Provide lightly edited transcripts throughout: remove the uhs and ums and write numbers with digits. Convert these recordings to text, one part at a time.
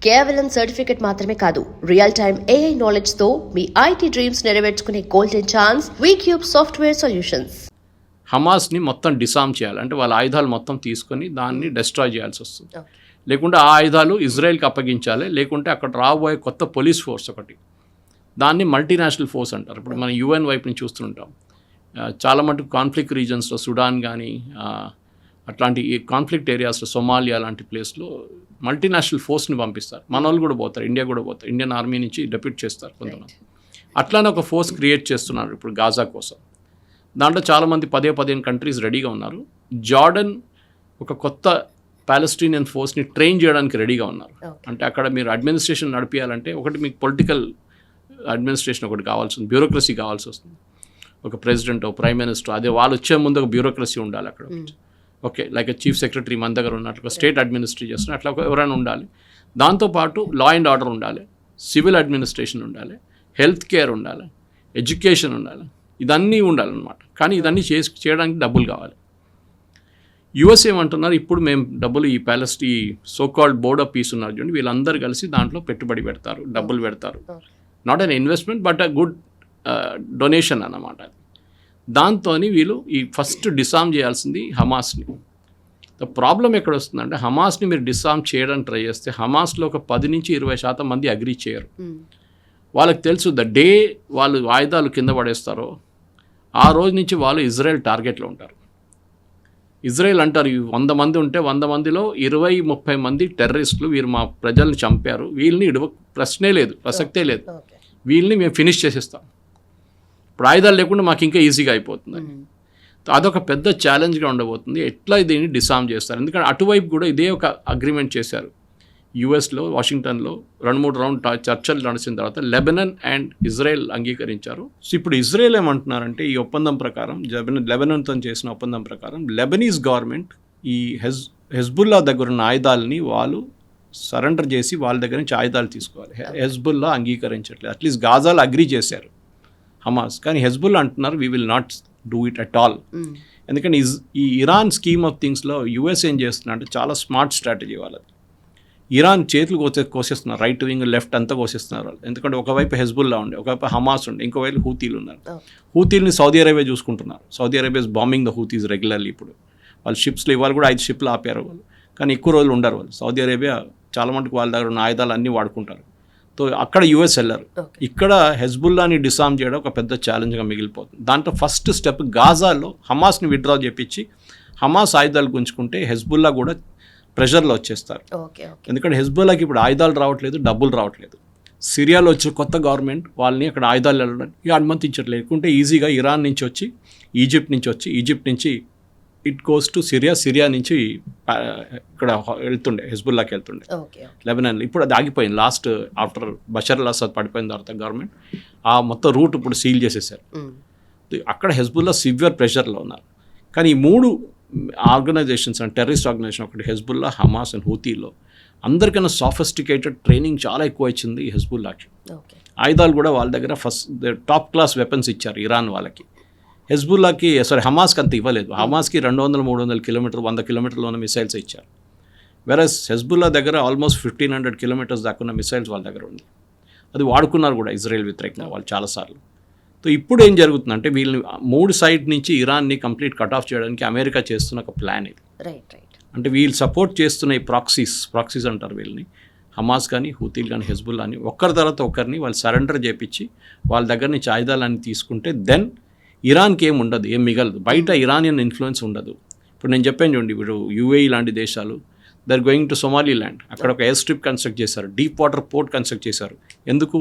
కేవలం సర్టిఫికెట్ మాత్రమే కాదు, రియల్ టైమ్ AI నాలెడ్జ్ తో మీ IT డ్రీమ్స్ నెరవేర్చుకునే golden chance V Cube software solutions. హమాస్ని మొత్తం డిసామ్ చేయాలి అంటే వాళ్ళ ఆయుధాలు మొత్తం తీసుకొని దాన్ని డెస్ట్రాయ్ చేయాల్సి వస్తుంది. లేకుంటే ఆ ఆయుధాలు ఇజ్రాయెల్కి అప్పగించాలి, లేకుంటే అక్కడ రాబోయే కొత్త పోలీస్ ఫోర్స్ ఒకటి, దాన్ని మల్టీనేషనల్ ఫోర్స్ అంటారు. ఇప్పుడు మనం UN వైపు నుంచి చూస్తుంటాం, చాలా మటుకు కాన్ఫ్లిక్ట్ రీజన్స్లో సుడాన్ కానీ అట్లాంటి కాన్ఫ్లిక్ట్ ఏరియాస్లో సోమాలియా లాంటి ప్లేస్లో మల్టీనేషనల్ ఫోర్స్ని పంపిస్తారు. మన వాళ్ళు కూడా పోతారు, ఇండియా కూడా పోతారు, ఇండియన్ ఆర్మీ నుంచి డెప్యూట్ చేస్తారు కొంతమంది. అట్లానే ఒక ఫోర్స్ క్రియేట్ చేస్తున్నారు ఇప్పుడు గాజా కోసం. దాంట్లో చాలామంది 15 కంట్రీస్ రెడీగా ఉన్నారు. జార్డన్ ఒక కొత్త పాలెస్టీనియన్ ఫోర్స్ని ట్రైన్ చేయడానికి రెడీగా ఉన్నారు. అంటే అక్కడ మీరు అడ్మినిస్ట్రేషన్ నడిపించాలంటే ఒకటి మీకు పొలిటికల్ అడ్మినిస్ట్రేషన్ ఒకటి కావాల్సి ఉంది, బ్యూరోక్రసీ కావాల్సి వస్తుంది. ఒక ప్రెసిడెంట్, ప్రైమ్ మినిస్టర్, అదే వాళ్ళు వచ్చే ముందు ఒక బ్యూరోక్రసీ ఉండాలి అక్కడ. ఓకే, లైక్ చీఫ్ సెక్రటరీ మన దగ్గర ఉన్నట్లు స్టేట్ అడ్మినిస్ట్రేట్ చేస్తున్నారు, అట్లా ఎవరైనా ఉండాలి. దాంతోపాటు లా అండ్ ఆర్డర్ ఉండాలి, సివిల్ అడ్మినిస్ట్రేషన్ ఉండాలి, హెల్త్ కేర్ ఉండాలి, ఎడ్యుకేషన్ ఉండాలి, ఇదన్నీ ఉండాలన్నమాట. కానీ ఇదన్నీ చేయడానికి డబ్బులు కావాలి. యుఎస్ ఏమంటున్నారు, ఇప్పుడు మేము డబ్బులు ఈ ఈ సోకాల్డ్ బోర్డ్ ఆఫ్ పీస్ ఉన్నారు చూడండి, వీళ్ళందరూ కలిసి దాంట్లో పెట్టుబడి పెడతారు, డబ్బులు పెడతారు. Not an investment but a good donation అన్నమాట. దాంతో వీళ్ళు ఈ ఫస్ట్ డిసామ్ చేయాల్సింది హమాస్ని. ద ప్రాబ్లం ఎక్కడ వస్తుందంటే, హమాస్ని మీరు డిసామ్ చేయడానికి ట్రై చేస్తే హమాస్లో ఒక 10-20% మంది అగ్రీ చేయరు. వాళ్ళకి తెలుసు ద డే వాళ్ళు ఆయుధాలు కింద పడేస్తారో ఆ రోజు నుంచి వాళ్ళు ఇజ్రాయెల్ టార్గెట్లో ఉంటారు. ఇజ్రాయెల్ అంటారు 100 మంది ఉంటే 100 మందిలో 20-30 మంది టెర్రరిస్టులు, వీరు మా ప్రజల్ని చంపారు, వీళ్ళని ప్రశ్నే లేదు, ప్రసక్తే లేదు, వీళ్ళని మేము ఫినిష్ చేసేస్తాం, ఇప్పుడు ఆయుధాలు లేకుండా మాకు ఇంకా ఈజీగా అయిపోతుంది. అదొక పెద్ద ఛాలెంజ్గా ఉండబోతుంది. ఎట్లా దీన్ని డిసామ్ చేస్తారు? ఎందుకంటే అటువైపు కూడా ఇదే ఒక అగ్రిమెంట్ చేశారు. యుఎస్లో వాషింగ్టన్లో 2-3 రౌండ్ చర్చలు నడిచిన తర్వాత లెబనాన్ అండ్ ఇజ్రాయెల్ అంగీకరించారు. సో ఇప్పుడు ఇజ్రాయెల్ ఏమంటున్నారంటే, ఈ ఒప్పందం ప్రకారం, లెబనాన్తో చేసిన ఒప్పందం ప్రకారం లెబనీస్ గవర్నమెంట్ ఈ హెజ్బుల్లా దగ్గర ఉన్న ఆయుధాలని వాళ్ళు సరెండర్ చేసి వాళ్ళ దగ్గర నుంచి ఆయుధాలు తీసుకోవాలి. హెజ్బుల్లా అంగీకరించట్లేదు. అట్లీస్ట్ గాజాలు అగ్రీ చేశారు హమాస్, కానీ హెజ్బుల్లా అంటున్నారు we will not do it at all. ఎందుకంటే ఈ ఇరాన్ స్కీమ్ ఆఫ్ థింగ్స్లో యుఎస్ ఏం చేస్తున్నా అంటే చాలా స్మార్ట్ స్ట్రాటజీ వాళ్ళది. ఇరాన్ చేతులు కోసేస్తున్నారు, రైట్ వింగ్ లెఫ్ట్ అంతా కోసేస్తున్నారు వాళ్ళు. ఎందుకంటే ఒకవైపు హెజ్బుల్లా ఉండే, ఒకవైపు హమాస్ ఉండే, ఇంకోవైపు హూతీలు ఉన్నారు. హూతీల్ని సౌదీ అరేబియా చూసుకుంటున్నారు. Saudi Arabia is bombing the Houthis regularly. ఇప్పుడు వాళ్ళ షిప్స్లో ఇవాళ కూడా 5 షిప్లు ఆపారు వాళ్ళు, కానీ ఎక్కువ రోజులు ఉండరు వాళ్ళు. సౌదీ అరేబియా చాలా మటుకు వాళ్ళ దగ్గర ఉన్న ఆయుధాలు అన్నీ వాడుకుంటారు. సో అక్కడ యుఎస్ వెళ్ళారు. ఇక్కడ హెజ్బుల్లాని డిసామ్ చేయడం ఒక పెద్ద ఛాలెంజ్గా మిగిలిపోతుంది. దాంట్లో ఫస్ట్ స్టెప్ గాజాలో హమాస్ని విత్డ్రా చేపించి హమాస్ ఆయుధాలు గుంజుకుంటే హెజ్బుల్లా కూడా ప్రెషర్లో వచ్చేస్తారు. ఎందుకంటే హెజ్బుల్లాకి ఇప్పుడు ఆయుధాలు రావట్లేదు, డబ్బులు రావట్లేదు. సిరియాలో వచ్చిన కొత్త గవర్నమెంట్ వాళ్ళని అక్కడ ఆయుధాలు వెళ్ళడానికి అనుమతించట్లేదు. లేకుంటే ఈజీగా ఇరాన్ నుంచి వచ్చి, ఈజిప్ట్ నుంచి ఇట్ గోస్ టు సిరియా నుంచి ఇక్కడ వెళ్తుండే, హెజ్బుల్లాకి వెళ్తుండే లెబనాన్లో. ఇప్పుడు అది ఆగిపోయింది. Last after Bashar al Assad పడిపోయిన తర్వాత గవర్నమెంట్ ఆ మొత్తం రూట్ ఇప్పుడు సీల్ చేసేసారు. అక్కడ హెజ్బుల్లా సివియర్ ప్రెషర్లో ఉన్నారు. కానీ ఈ 3 ఆర్గనైజేషన్స్ అండ్ టెర్రరిస్ట్ ఆర్గనైజేషన్, ఒకటి హెజ్బుల్లా, హమాస్ అండ్ హూతీలో అందరికైనా సాఫిస్టికేటెడ్ ట్రైనింగ్ చాలా ఎక్కువ ఇచ్చింది హెజ్బుల్లాకి. ఆయుధాలు కూడా వాళ్ళ దగ్గర ఫస్ట్ టాప్ క్లాస్ వెపన్స్ ఇచ్చారు ఇరాన్ వాళ్ళకి. హెజ్బుల్లాకి హమాస్కి అంత ఇవ్వలేదు. హమాస్కి 200-300 కిలోమీటర్, 100 కిలోమీటర్లు ఉన్న మిసైల్స్ ఇచ్చారు. వెరస్ హెజ్బుల్లా దగ్గర ఆల్మోస్ట్ 1500 కిలోమీటర్స్ దాకా ఉన్న మిసైల్స్ వాళ్ళ దగ్గర ఉంది. అది వాడుకున్నారు కూడా ఇజ్రాయెల్ వ్యతిరేకంగా వాళ్ళు చాలాసార్లు. సో ఇప్పుడు ఏం జరుగుతుందంటే, వీళ్ళని 3 సైడ్ నుంచి ఇరాన్ని కంప్లీట్ కట్ ఆఫ్ చేయడానికి అమెరికా చేస్తున్న ఒక ప్లాన్ ఇది. అంటే వీళ్ళు సపోర్ట్ చేస్తున్న ఈ ప్రాక్సీస్ అంటారు వీళ్ళని, హమాస్ కానీ హూతీలు కానీ హెజ్బుల్లా అని, ఒకరి తర్వాత ఒకరిని వాళ్ళు సరెండర్ చేపించి వాళ్ళ దగ్గర నుంచి ఆయుధాలన్నీ తీసుకుంటే దెన్ ఇరాన్కి ఏం ఉండదు, ఏం మిగలదు, బయట ఇరానియన్ ఇన్ఫ్లుయెన్స్ ఉండదు. ఇప్పుడు నేను చెప్పాను చూడండి, ఇప్పుడు UAE లాంటి దేశాలు దే ఆర్ గోయింగ్ టు సోమాలీల్యాండ్, అక్కడ ఒక ఎయిర్ స్ట్రిప్ కన్స్ట్రక్ట్ చేశారు, డీప్ వాటర్ పోర్ట్ కన్స్ట్రక్ట్ చేశారు. ఎందుకు?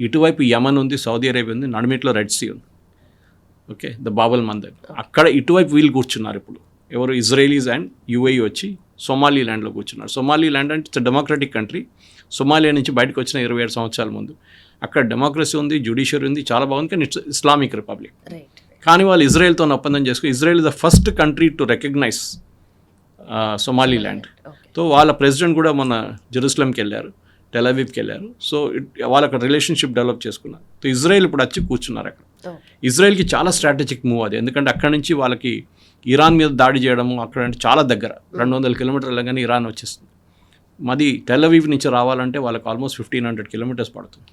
ఇటువైపు యమన్ ఉంది, సౌదీ అరేబియా ఉంది, నడిమిట్లో రెడ్ సీ ఉంది. ఓకే, ద బాబల్ మందర్, అక్కడ ఇటువైపు వీళ్ళు కూర్చున్నారు. ఇప్పుడు ఎవరు? ఇజ్రాయలీస్ అండ్ UAE వచ్చి సోమాలీల్యాండ్లో కూర్చున్నారు. సోమాలీల్యాండ్ అంటే ఇట్స్ డెమోక్రటిక్ కంట్రీ. సోమాలియా నుంచి బయటకు వచ్చిన 27 సంవత్సరాల ముందు అక్కడ డెమోక్రసీ ఉంది, జ్యుడిషియరీ ఉంది, చాలా బాగుంది. కానీ ఇట్స్ ఇస్లామిక్ రిపబ్లిక్. కానీ వాళ్ళు ఇజ్రాయెల్తో ఒప్పందం చేసుకుని, Israel is the first country to recognise Somaliland. So వాళ్ళ ప్రెసిడెంట్ కూడా మొన్న జెరూసలంకి వెళ్ళారు, టెల్ అవీవ్కి వెళ్ళారు. సో వాళ్ళు అక్కడ రిలేషన్షిప్ డెవలప్ చేసుకున్నారు. సో ఇజ్రాయెల్ ఇప్పుడు వచ్చి కూర్చున్నారు అక్కడ. ఇజ్రాయెల్కి చాలా స్ట్రాటజిక్ మూవ్ అది, ఎందుకంటే అక్కడ నుంచి వాళ్ళకి ఇరాన్ మీద దాడి చేయడము అక్కడ అంటే చాలా దగ్గర, 200 కిలోమీటర్లు కానీ ఇరాన్ వచ్చేస్తుంది. మాది టెల్ అవీవ్ నుంచి రావాలంటే వాళ్ళకి ఆల్మోస్ట్ 1500 కిలోమీటర్స్ పడుతుంది.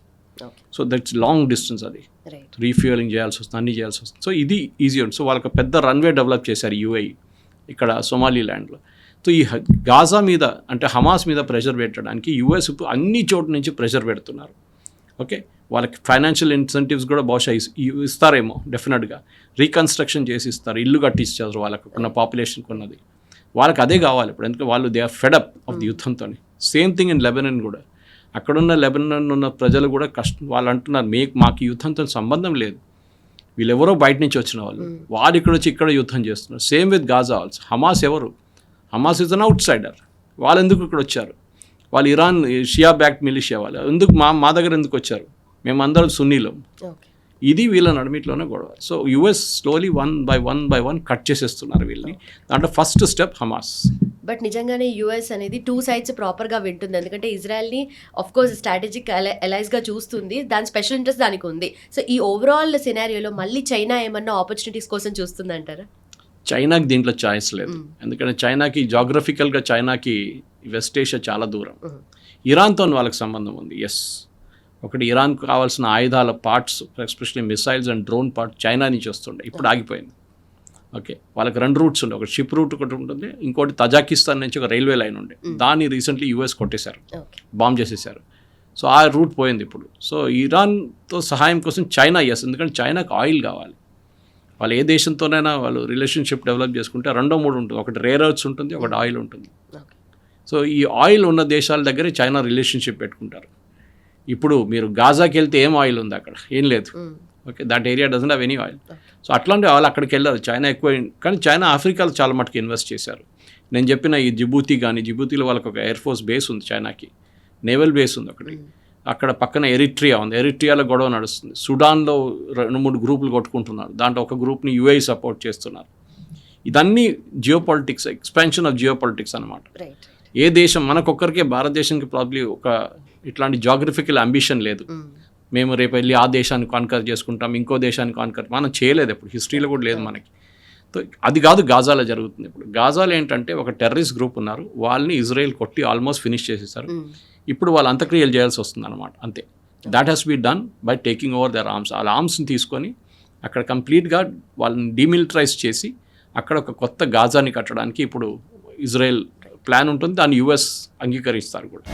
Okay. So that's long distance, అది రైట్. రీఫ్యూయలింగ్ చేయాల్సి వస్తుంది, అన్నీ చేయాల్సి వస్తుంది. సో ఇది ఈజీ ఉంటుంది. సో వాళ్ళకి పెద్ద రన్వే డెవలప్ చేశారు యూఏఈ ఇక్కడ సోమాలీల్యాండ్లో. సో ఈ గాజా మీద అంటే హమాస్ మీద ప్రెషర్ పెట్టడానికి యూఎస్ ఇప్పుడు అన్ని చోట్ల నుంచి ప్రెషర్ పెడుతున్నారు. ఓకే, వాళ్ళకి ఫైనాన్షియల్ ఇన్సెంటివ్స్ కూడా బహుశా ఇస్తారేమో, డెఫినెట్గా రీకన్స్ట్రక్షన్ చేసి ఇస్తారు, ఇల్లు కట్టించారు వాళ్ళకు ఉన్న పాపులేషన్కి ఉన్నది. వాళ్ళకి అదే కావాలి ఇప్పుడు, ఎందుకంటే వాళ్ళు they are fed up of the యుద్ధంతో. సేమ్ థింగ్ ఇన్ లెబనన్ కూడా. అక్కడున్న లెబనన్ ఉన్న ప్రజలు కూడా వాళ్ళు అంటున్నారు మాకు యుద్ధంతో సంబంధం లేదు, వీళ్ళెవరో బయట నుంచి వచ్చిన వాళ్ళు ఇక్కడ వచ్చి ఇక్కడ యుద్ధం చేస్తున్నారు. Same with Gaza also. Hamas ఎవరు? Hamas is an outsider. వాళ్ళు ఎందుకు ఇక్కడ వచ్చారు? వాళ్ళు ఇరాన్ షియా బ్యాక్డ్ మిలిషియా వాళ్ళు ఎందుకు మా దగ్గర ఎందుకు వచ్చారు? మేమందరం సున్నీలం. ఇది వీళ్ళ నడిమిట్లోనే గొడవ. So US slowly one by one cut చేసేస్తున్నారు వీళ్ళని. దాంట్లో ఫస్ట్ స్టెప్ హమాస్. బట్ నిజంగానే యూఎస్ అనేది 2 సైడ్స్ ప్రాపర్గా వింటుంది, ఎందుకంటే ఇజ్రాయెల్ని ఆఫ్కోర్స్ స్ట్రాటజిక్ అలైస్గా చూస్తుంది, దాని స్పెషల్ ఇంట్రెస్ట్ దానికి ఉంది. సో ఈ ఓవరాల్ సినారియోలో మళ్ళీ చైనా ఏమన్నా ఆపర్చునిటీస్ కోసం చూస్తుంది అంటారా? చైనాకి దీంట్లో ఛాయిస్ లేదు, ఎందుకంటే చైనాకి జాగ్రఫికల్గా చైనాకి వెస్ట్ ఏషియా చాలా దూరం. ఇరాన్తో వాళ్ళకి సంబంధం ఉంది. ఎస్, ఒకటి ఇరాన్కు కావాల్సిన ఆయుధాల parts especially missiles and drone parts China నుంచి వస్తుండే, ఇప్పుడు ఆగిపోయింది. ఓకే, వాళ్ళకి 2 రూట్స్ ఉండే, ఒకటి షిప్ రూట్ ఒకటి ఉంటుంది, ఇంకోటి తజాకిస్తాన్ నుంచి ఒక రైల్వే లైన్ ఉండే, దాన్ని రీసెంట్లీ యూఎస్ కొట్టేశారు, బాంబ్ చేసేసారు. సో ఆ రూట్ పోయింది ఇప్పుడు. సో ఇరాన్తో సహాయం కోసం చైనా ఎస్, ఎందుకంటే చైనాకు ఆయిల్ కావాలి. వాళ్ళు ఏ దేశంతోనైనా వాళ్ళు రిలేషన్షిప్ డెవలప్ చేసుకుంటే 2, 3 ఉంటుంది, ఒకటి రేర్ ఎర్త్స్ ఉంటుంది, ఒకటి ఆయిల్ ఉంటుంది. సో ఈ ఆయిల్ ఉన్న దేశాల దగ్గరే చైనా రిలేషన్షిప్ పెట్టుకుంటారు. ఇప్పుడు మీరు గాజాకి వెళ్తే ఏం ఆయిల్ ఉంది అక్కడ? ఏం లేదు. Okay, that area doesn't have any oil. So అట్లాంటి వాళ్ళు అక్కడికి వెళ్ళారు. చైనా ఎక్కువ, కానీ చైనా ఆఫ్రికాలో చాలా మటుకు ఇన్వెస్ట్ చేశారు. నేను చెప్పిన ఈ జిబూతి కానీ, జిబూతిలో వాళ్ళకి ఒక ఎయిర్ ఫోర్స్ బేస్ ఉంది, చైనాకి నేవల్ బేస్ ఉంది ఒకటి. అక్కడ పక్కన ఎరిట్రియా ఉంది, ఎరిట్రియాలో గొడవ నడుస్తుంది. సుడాన్లో 2-3 గ్రూపులు కొట్టుకుంటున్నారు, దాంట్లో ఒక గ్రూప్ని యుఏఈ సపోర్ట్ చేస్తున్నారు. ఇదన్నీ జియోపాలిటిక్స్, ఎక్స్పాన్షన్ ఆఫ్ జియోపాలిటిక్స్ అనమాట. ఏ దేశం మనకొక్కరికే, భారతదేశానికి ప్రాబ్లీ ఒక ఇట్లాంటి జాగ్రఫికల్ అంబిషన్ లేదు. మేము రేపు వెళ్ళి ఆ దేశాన్ని కాన్కర్ చేసుకుంటాం, ఇంకో దేశాన్ని కాన్కర్ మనం చేయలేదు, ఎప్పుడు హిస్టరీలో కూడా లేదు మనకి. సో అది కాదు గాజాలో జరుగుతుంది. ఇప్పుడు గాజాలో ఏంటంటే ఒక టెర్రరిస్ట్ గ్రూప్ ఉన్నారు, వాళ్ళని ఇజ్రాయెల్ కొట్టి ఆల్మోస్ట్ ఫినిష్ చేసేసారు. ఇప్పుడు వాళ్ళు అంత్యక్రియలు చేయాల్సి వస్తుంది అనమాట, అంతే. That has be done by taking over their arms. వాళ్ళ ఆర్మ్స్ని తీసుకొని అక్కడ కంప్లీట్గా వాళ్ళని డీమిలిటరైజ్ చేసి అక్కడ ఒక కొత్త గాజాని కట్టడానికి ఇప్పుడు ఇజ్రాయెల్ ప్లాన్ ఉంటుంది, దాన్ని యుఎస్ అంగీకరిస్తారు కూడా.